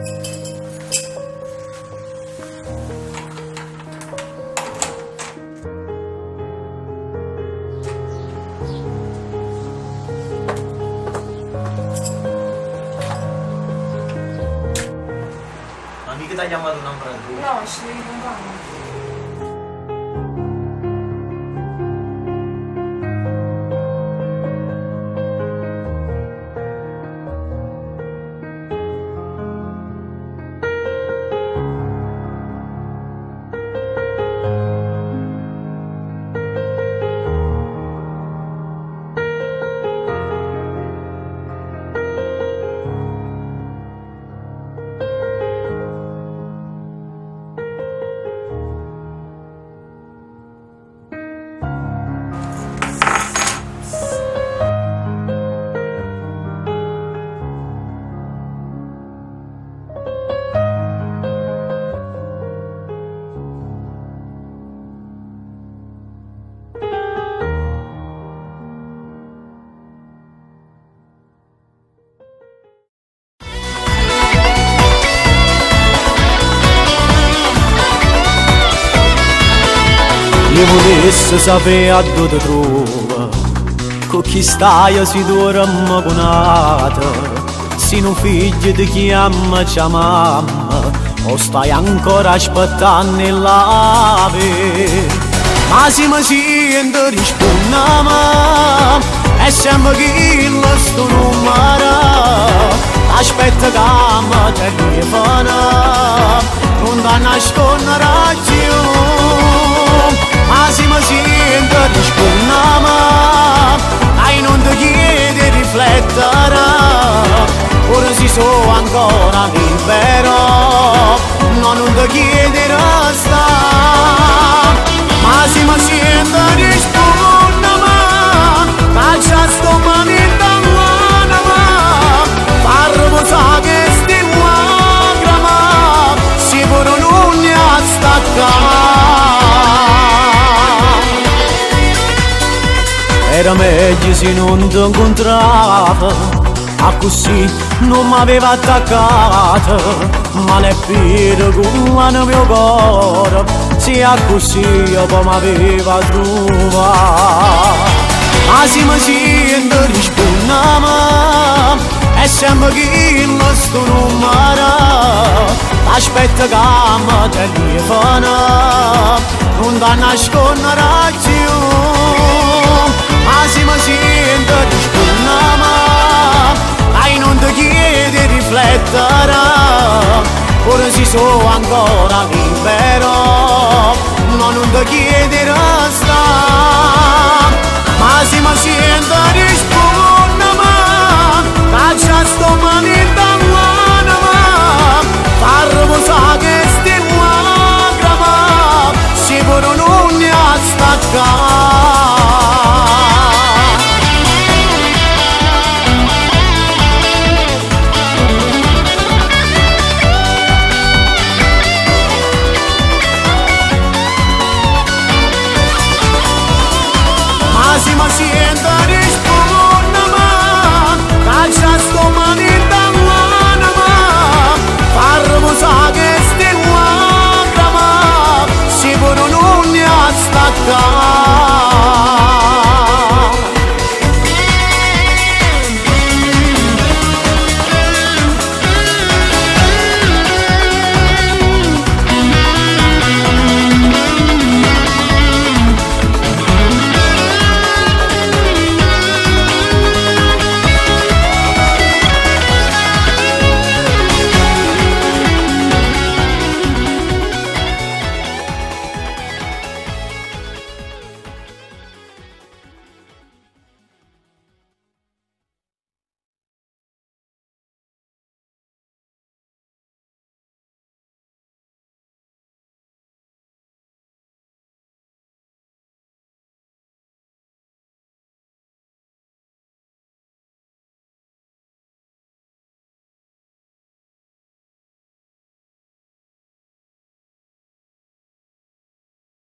Ma mica ti ha chiamato un'altra tu? No, ci devi comprare. Io volessi sapere a dove ti trova, con chi stai si dorme conata, se non figlio ti chiama c'è mamma, o stai ancora aspettando il lave. Ma se mi sento risponda, è sempre chi lo sto numero, aspetta che mi telefona, non ti nascondere più. Ma se mi sento risponda, dai non ti chiede di riflettere, ora si so ancora libero, no non ti chiede resta. Ma se mi sento risponda, faccia sto momento all'anima, farmo sa che sti lacrime, sicuro non ne ha staccato. Era meglio se non ti incontrava, a così non mi aveva attaccato, ma l'è vero con il mio cuore, se a così io poi mi aveva trovato. Ma se mi sento risponda, è sempre chi lo sto numero, aspetta che mi telefona, non ti nascondere più. Ma se mi sento risponda, dai non ti chiede di riflettere, ora si so ancora libero, no non ti chiede resta.